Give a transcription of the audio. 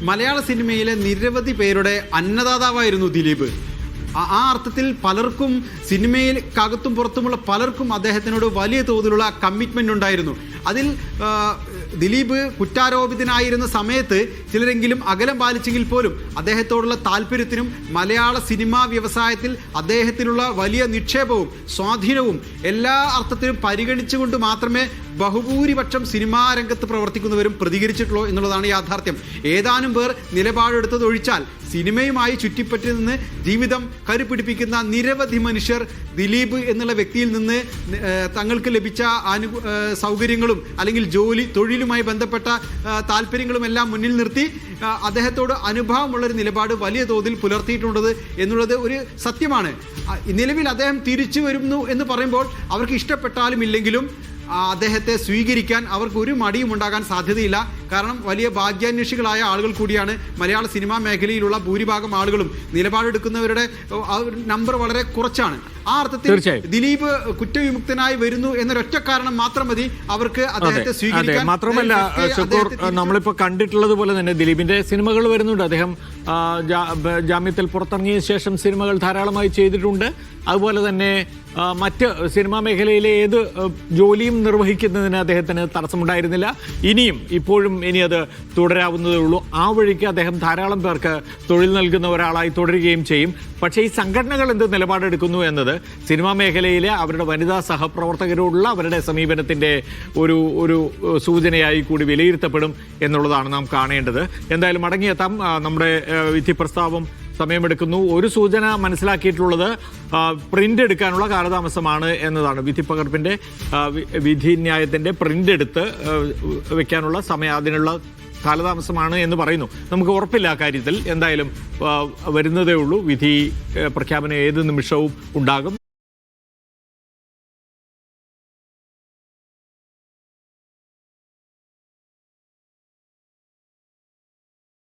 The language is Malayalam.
മലയാള സിനിമയിലെ നിരവധി പേരുടെ അന്നദാതാവായിരുന്നു ദിലീപ്. ആ അർത്ഥത്തിൽ പലർക്കും സിനിമയിൽക്കകത്തും പുറത്തുമുള്ള പലർക്കും അദ്ദേഹത്തിനോട് വലിയ തോതിലുള്ള കമ്മിറ്റ്മെൻ്റ് ഉണ്ടായിരുന്നു. അതിൽ ദിലീപ് കുറ്റാരോപിതനായിരുന്ന സമയത്ത് ചിലരെങ്കിലും അകലം പാലിച്ചെങ്കിൽ പോലും അദ്ദേഹത്തോടുള്ള താല്പര്യത്തിനും മലയാള സിനിമാ വ്യവസായത്തിൽ അദ്ദേഹത്തിനുള്ള വലിയ നിക്ഷേപവും സ്വാധീനവും എല്ലാ അർത്ഥത്തിലും പരിഗണിച്ചുകൊണ്ട് മാത്രമേ ബഹുഭൂരിപക്ഷം സിനിമാ രംഗത്ത് പ്രവർത്തിക്കുന്നവരും പ്രതികരിച്ചിട്ടുള്ളൂ എന്നുള്ളതാണ് യാഥാർത്ഥ്യം. ഏതാനും പേർ നിലപാടെടുത്തതൊഴിച്ചാൽ സിനിമയുമായി ചുറ്റിപ്പറ്റി നിന്ന് ജീവിതം കരുപിടിപ്പിക്കുന്ന നിരവധി മനുഷ്യർ ദിലീപ് എന്നുള്ള വ്യക്തിയിൽ നിന്ന് തങ്ങൾക്ക് ലഭിച്ച സൗകര്യങ്ങളും അല്ലെങ്കിൽ തൊഴിലുമായി ബന്ധപ്പെട്ട താല്പര്യങ്ങളും എല്ലാം മുന്നിൽ നിർത്തി അദ്ദേഹത്തോട് അനുഭവമുള്ളൊരു നിലപാട് വലിയ തോതിൽ പുലർത്തിയിട്ടുള്ളത് എന്നുള്ളത് ഒരു സത്യമാണ്. നിലവിൽ അദ്ദേഹം തിരിച്ചു വരുന്നു എന്ന് പറയുമ്പോൾ അവർക്ക് ഇഷ്ടപ്പെട്ടാലും ഇല്ലെങ്കിലും അദ്ദേഹത്തെ സ്വീകരിക്കാൻ അവർക്ക് ഒരു മടിയും ഉണ്ടാകാൻ സാധ്യതയില്ല. കാരണം വലിയ ഭാഗ്യാന്വേഷികളായ ആളുകൾ കൂടിയാണ് മലയാള സിനിമാ മേഖലയിലുള്ള ഭൂരിഭാഗം ആളുകളും. നിലപാടെടുക്കുന്നവരുടെ നമ്പർ വളരെ കുറച്ചാണ്. ആ അർത്ഥത്തിൽ ദിലീപ് കുറ്റവിമുക്തനായി വരുന്നു എന്നൊരൊറ്റ കാരണം മാത്രം മതി അവർക്ക് അദ്ദേഹത്തെ സ്വീകരിക്കാൻ. മാത്രമല്ല നമ്മളിപ്പോൾ കണ്ടിട്ടുള്ളത് പോലെ തന്നെ ദിലീപിന്റെ സിനിമകൾ വരുന്നുണ്ട്. അദ്ദേഹം ജാമ്യത്തിൽ പുറത്തിറങ്ങിയ ശേഷം സിനിമകൾ ധാരാളമായി ചെയ്തിട്ടുണ്ട്. അതുപോലെ തന്നെ മറ്റ് സിനിമാ മേഖലയിലെ ഏത് ജോലിയും നിർവഹിക്കുന്നതിന് അദ്ദേഹത്തിന് തടസ്സമുണ്ടായിരുന്നില്ല. ഇപ്പോഴും ഇനി അത് തുടരാവുന്നതേ ഉള്ളൂ. ആ വഴിക്ക് അദ്ദേഹം ധാരാളം പേർക്ക് തൊഴിൽ നൽകുന്ന ഒരാളായി തുടരുകയും ചെയ്യും. പക്ഷേ ഈ സംഘടനകൾ എന്ത് നിലപാടെടുക്കുന്നു എന്നത് സിനിമാ മേഖലയിലെ അവരുടെ വനിതാ സഹപ്രവർത്തകരോടുള്ള അവരുടെ സമീപനത്തിൻ്റെ ഒരു സൂചനയായി കൂടി വിലയിരുത്തപ്പെടും എന്നുള്ളതാണ് നാം കാണേണ്ടത്. എന്തായാലും മടങ്ങിയെത്താം. നമ്മുടെ വിധി പ്രസ്താവം സമയമെടുക്കുന്നു. ഒരു സൂചന മനസ്സിലാക്കിയിട്ടുള്ളത് പ്രിന്റ് എടുക്കാനുള്ള കാലതാമസമാണ് എന്നതാണ്. വിധിപ്പകർപ്പിന്റെ വിധിന്യായത്തിന്റെ പ്രിന്റ് എടുത്ത് വെക്കാനുള്ള അതിനുള്ള കാലതാമസമാണ് എന്ന് പറയുന്നു. നമുക്ക് ഉറപ്പില്ല ആ കാര്യത്തിൽ. എന്തായാലും വരുന്നതേ ഉള്ളൂ. വിധി പ്രഖ്യാപനം ഏത് നിമിഷവും ഉണ്ടാകും.